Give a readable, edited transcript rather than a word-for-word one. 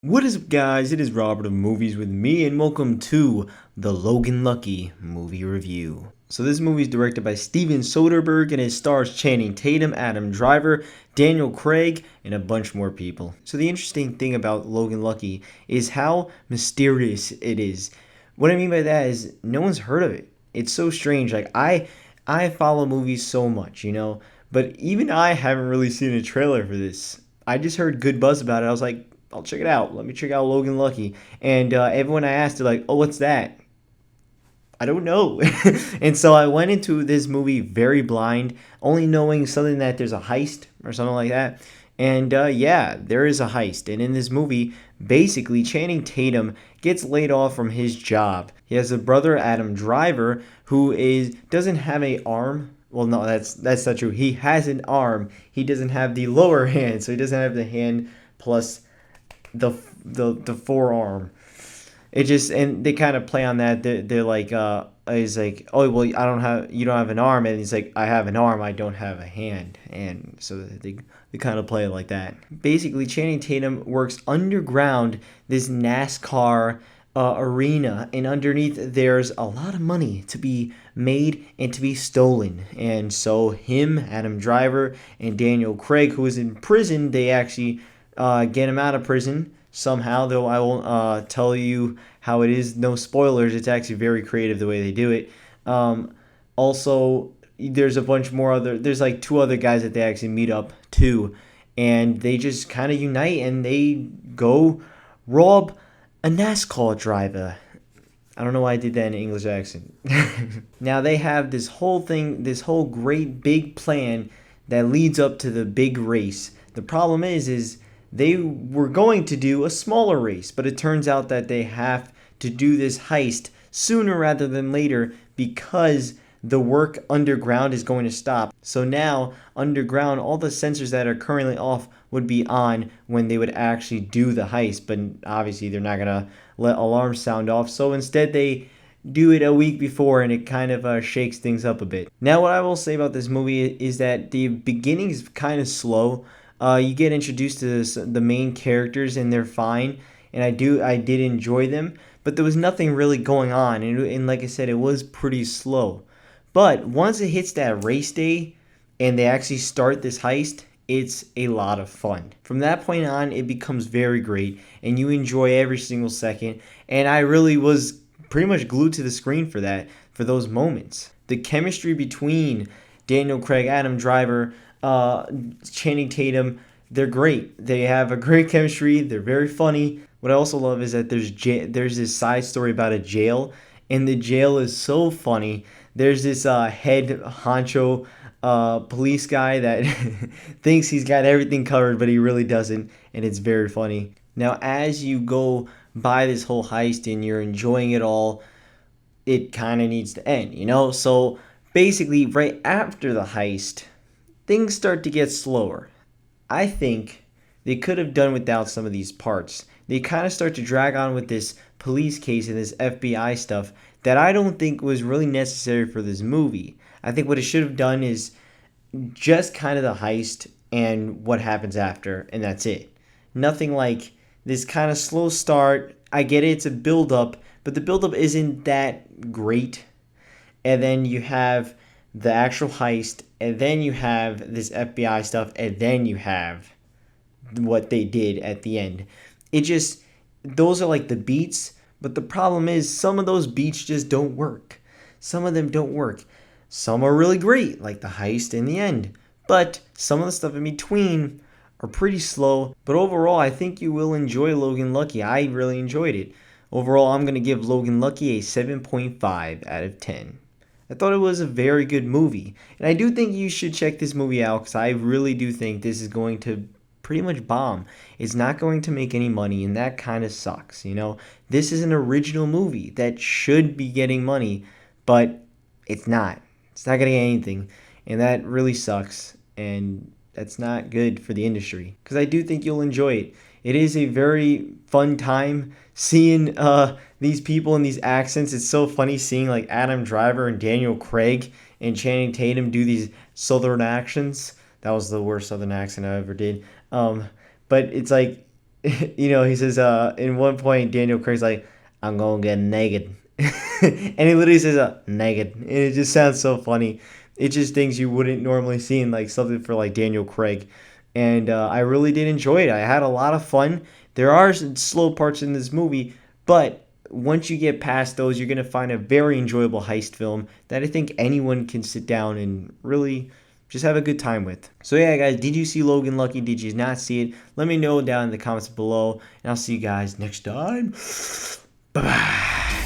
What is up, guys? It is Robert of Movies with Me, and welcome to the Logan Lucky movie review. So this movie is directed by Steven Soderbergh, and it stars Channing Tatum, Adam Driver, Daniel Craig, and a bunch more people. So the interesting thing about Logan Lucky is how mysterious it is. What I mean by that is no one's heard of it. It's so strange. Like I follow movies so much, but even I haven't really seen a trailer for this. I just heard good buzz about it. I was like, I'll check it out. Let me check out Logan Lucky. And everyone I asked, they're like, oh, what's that? I don't know. And so I went into this movie very blind, only knowing something that there's a heist or something like that. And yeah, there is a heist. And in this movie, basically, Channing Tatum gets laid off from his job. He has a brother, Adam Driver, who doesn't have a arm. Well, no, that's not true. He has an arm. He doesn't have the lower hand, so he doesn't have the hand plus the forearm. It just, and they kind of play on that. They're like, he's like, oh well, you don't have an arm, and he's like, I have an arm, I don't have a hand, and so they kind of play it like that. Basically, Channing Tatum works underground this NASCAR arena, and underneath there's a lot of money to be made and to be stolen. And so him, Adam Driver, and Daniel Craig, who is in prison, they actually get him out of prison somehow, though I won't tell you how it is. No spoilers. It's actually very creative the way they do it. Also, there's a bunch more there's like two other guys that they actually meet up too, and they just kind of unite and they go rob a NASCAR driver. I don't know why I did that in an English accent. Now they have this whole thing, this whole great big plan that leads up to the big race. The problem is they were going to do a smaller race, but it turns out that they have to do this heist sooner rather than later because the work underground is going to stop. So now, underground, all the sensors that are currently off would be on when they would actually do the heist, but obviously they're not going to let alarms sound off. So instead they do it a week before, and it kind of shakes things up a bit. Now, what I will say about this movie is that the beginning is kind of slow. You get introduced to the main characters, and they're fine, and I did enjoy them, but there was nothing really going on, and like I said, it was pretty slow. But once it hits that race day and they actually start this heist, it's a lot of fun. From that point on, it becomes very great, and you enjoy every single second, and I really was pretty much glued to the screen for those moments. The chemistry between Daniel Craig, Adam Driver, Channing Tatum, they're great. They have a great chemistry. They're very funny. What I also love is that there's this side story about a jail, and the jail is so funny. There's this head honcho police guy that thinks he's got everything covered, but he really doesn't, and it's very funny. Now, as you go by this whole heist and you're enjoying it all, it kind of needs to end. So basically, right after the heist, things start to get slower. I think they could have done without some of these parts. They kind of start to drag on with this police case and this FBI stuff that I don't think was really necessary for this movie. I think what it should have done is just kind of the heist and what happens after, and that's it. Nothing like this kind of slow start. I get it, it's a build-up, but the build-up isn't that great. And then you have the actual heist, and then you have this FBI stuff, and then you have what they did at the end. Those are like the beats, but the problem is some of those beats just don't work. Some of them don't work. Some are really great, like the heist in the end, but some of the stuff in between are pretty slow. But overall, I think you will enjoy Logan Lucky. I really enjoyed it. Overall, I'm going to give Logan Lucky a 7.5 out of 10. I thought it was a very good movie. And I do think you should check this movie out because I really do think this is going to pretty much bomb. It's not going to make any money, and that kind of sucks. This is an original movie that should be getting money, but it's not. It's not going to get anything, and that really sucks, and that's not good for the industry because I do think you'll enjoy it. It is a very fun time seeing these people in these accents. It's so funny seeing like Adam Driver and Daniel Craig and Channing Tatum do these southern accents. That was the worst southern accent I ever did. But it's like he says, in one point, Daniel Craig's like, I'm gonna get naked. And he literally says, naked. And it just sounds so funny. It's just things you wouldn't normally see in like something for like Daniel Craig. And I really did enjoy it. I had a lot of fun. There are some slow parts in this movie, but once you get past those, you're going to find a very enjoyable heist film that I think anyone can sit down and really just have a good time with. So yeah, guys, did you see Logan Lucky? Did you not see it? Let me know down in the comments below, and I'll see you guys next time. Bye bye.